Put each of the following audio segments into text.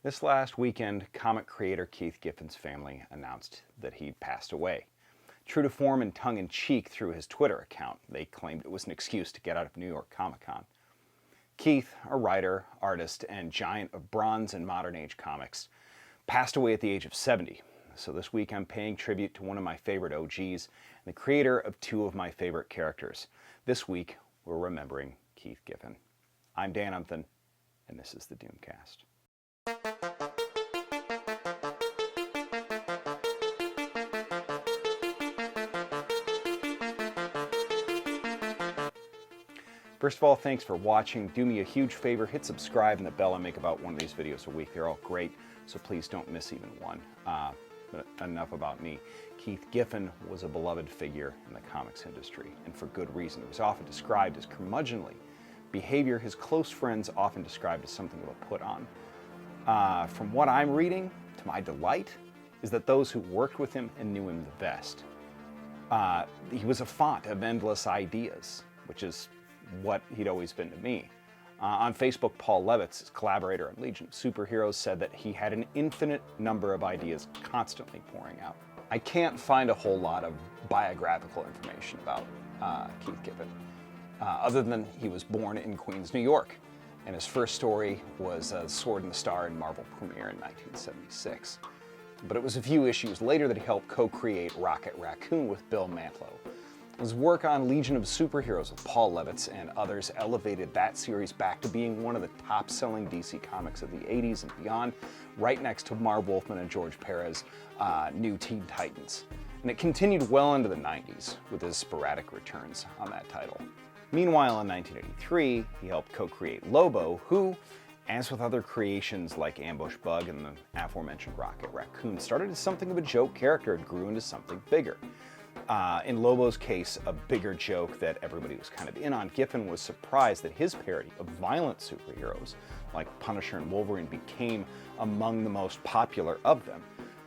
This last weekend, comic creator Keith Giffen's family announced that he'd passed away. True to form and tongue-in-cheek through his Twitter account, they claimed it was an excuse to get out of New York Comic Con. Keith, a writer, artist, and giant of bronze and modern-age comics, passed away at the age of 70. So this week I'm paying tribute to one of my favorite OGs and the creator of two of my favorite characters. This week, we're remembering Keith Giffen. I'm Dan Unthan, and this is the Doomcast. First of all, thanks for watching. Do me a huge favor, hit subscribe and the bell. I make about one of these videos a week. They're all great, so please don't miss even one. But enough about me. Keith Giffen was a beloved figure in the comics industry, and for good reason. He was often described as curmudgeonly behavior. His close friends often described as something of a put-on. From what I'm reading, to my delight, is that those who worked with him and knew him the best. He was a font of endless ideas, which is what he'd always been to me. On Facebook, Paul Levitz, his collaborator on Legion of Superheroes, said that he had an infinite number of ideas constantly pouring out. I can't find a whole lot of biographical information about Keith Giffen, other than he was born in Queens, New York, and his first story was Sword and the Star in Marvel Premiere in 1976. But it was a few issues later that he helped co-create Rocket Raccoon with Bill Mantlo. His work on Legion of Superheroes with Paul Levitz and others elevated that series back to being one of the top-selling DC comics of the 80s and beyond, right next to Marv Wolfman and George Perez' New Teen Titans. And it continued well into the 90s with his sporadic returns on that title. Meanwhile, in 1983, he helped co-create Lobo, who, as with other creations like Ambush Bug and the aforementioned Rocket Raccoon, started as something of a joke character and grew into something bigger. In Lobo's case, a bigger joke that everybody was kind of in on. Giffen was surprised that his parody of violent superheroes like Punisher and Wolverine became among the most popular of them,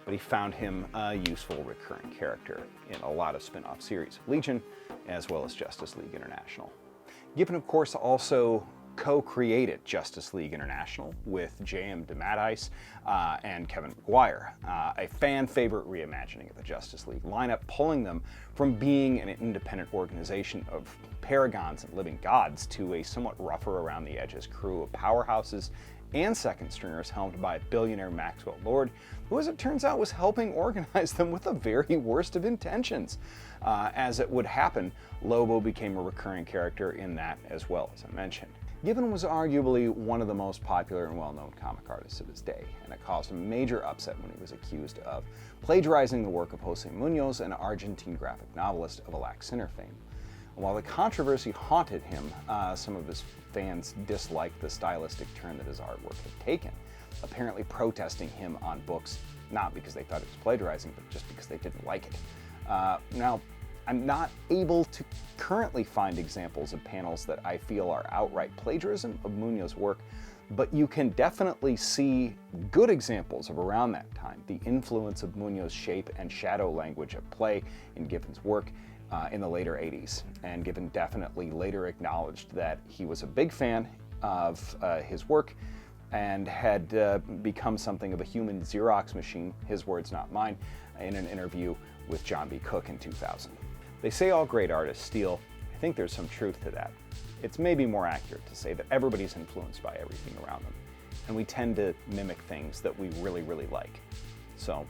but he found him a useful recurring character in a lot of spin-off series of Legion, as well as Justice League International. Giffen, of course, also co-created Justice League International with J.M. DeMatteis and Kevin Maguire, a fan-favorite reimagining of the Justice League lineup, pulling them from being an independent organization of paragons and living gods to a somewhat rougher around-the-edges crew of powerhouses and second-stringers helmed by billionaire Maxwell Lord, who, as it turns out, was helping organize them with the very worst of intentions. As it would happen, Lobo became a recurring character in that as well, as I mentioned. Giffen was arguably one of the most popular and well-known comic artists of his day, and it caused a major upset when he was accused of plagiarizing the work of Jose Munoz, an Argentine graphic novelist of Alack Sinner fame. While the controversy haunted him, some of his fans disliked the stylistic turn that his artwork had taken, apparently protesting him on books, not because they thought he was plagiarizing, but just because they didn't like it. Now, I'm not able to currently find examples of panels that I feel are outright plagiarism of Munoz's work, but you can definitely see good examples of around that time, the influence of Munoz's shape and shadow language at play in Giffen's work in the later 80s. And Giffen definitely later acknowledged that he was a big fan of his work and had become something of a human Xerox machine, his words not mine, in an interview with John B. Cook in 2000. They say all great artists steal. I think there's some truth to that. It's maybe more accurate to say that everybody's influenced by everything around them, and we tend to mimic things that we really, really like. So,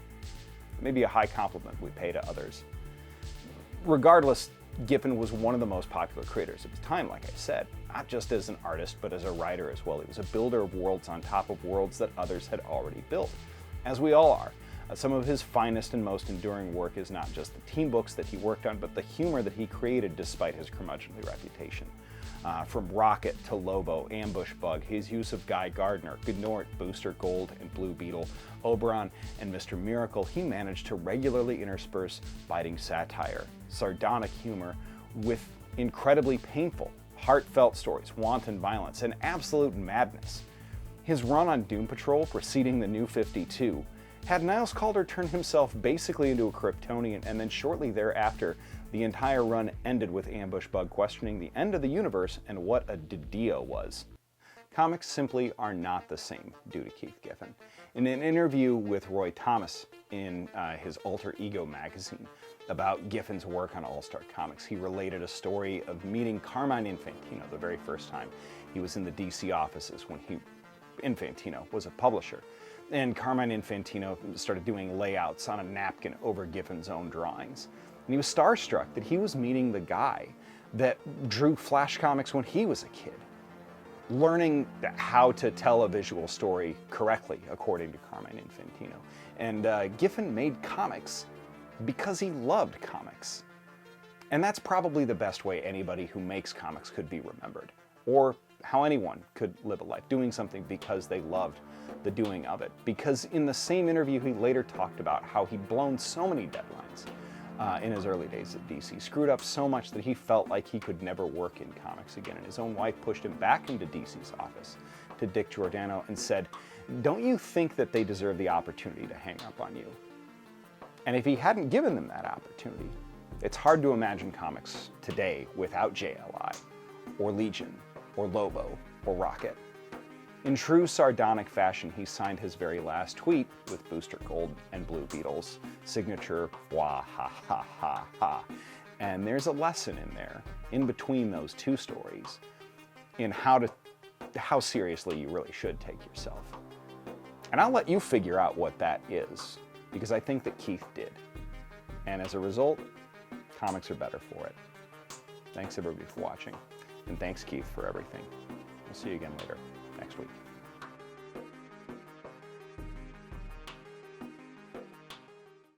maybe a high compliment we pay to others. Regardless, Giffen was one of the most popular creators of his time, like I said, not just as an artist, but as a writer as well. He was a builder of worlds on top of worlds that others had already built, as we all are. Some of his finest and most enduring work is not just the team books that he worked on, but the humor that he created despite his curmudgeonly reputation. From Rocket to Lobo, Ambush Bug, his use of Guy Gardner, Gnort, Booster Gold, and Blue Beetle, Oberon, and Mr. Miracle, he managed to regularly intersperse biting satire, sardonic humor, with incredibly painful, heartfelt stories, wanton violence, and absolute madness. His run on Doom Patrol, preceding the New 52, had Niles Caulder turn himself basically into a Kryptonian, and then shortly thereafter, the entire run ended with Ambush Bug questioning the end of the universe and what a Didio was. Comics simply are not the same due to Keith Giffen. In an interview with Roy Thomas in his Alter Ego magazine about Giffen's work on All-Star Comics, he related a story of meeting Carmine Infantino the very first time he was in the DC offices when Infantino was a publisher. And Carmine Infantino started doing layouts on a napkin over Giffen's own drawings. And he was starstruck that he was meeting the guy that drew Flash comics when he was a kid, learning how to tell a visual story correctly, according to Carmine Infantino. And Giffen made comics because he loved comics. And that's probably the best way anybody who makes comics could be remembered, or how anyone could live a life, doing something because they loved the doing of it. Because in the same interview, he later talked about how he'd blown so many deadlines in his early days at DC, screwed up so much that he felt like he could never work in comics again. And his own wife pushed him back into DC's office to Dick Giordano and said, "Don't you think that they deserve the opportunity to hang up on you?" And if he hadn't given them that opportunity, it's hard to imagine comics today without JLI, or Legion, or Lobo, or Rocket. In true sardonic fashion, he signed his very last tweet with Booster Gold and Blue Beetle's signature, wah ha ha ha ha. And there's a lesson in there, in between those two stories, in how seriously you really should take yourself. And I'll let you figure out what that is, because I think that Keith did. And as a result, comics are better for it. Thanks everybody for watching, and thanks Keith for everything. We'll see you again later next week.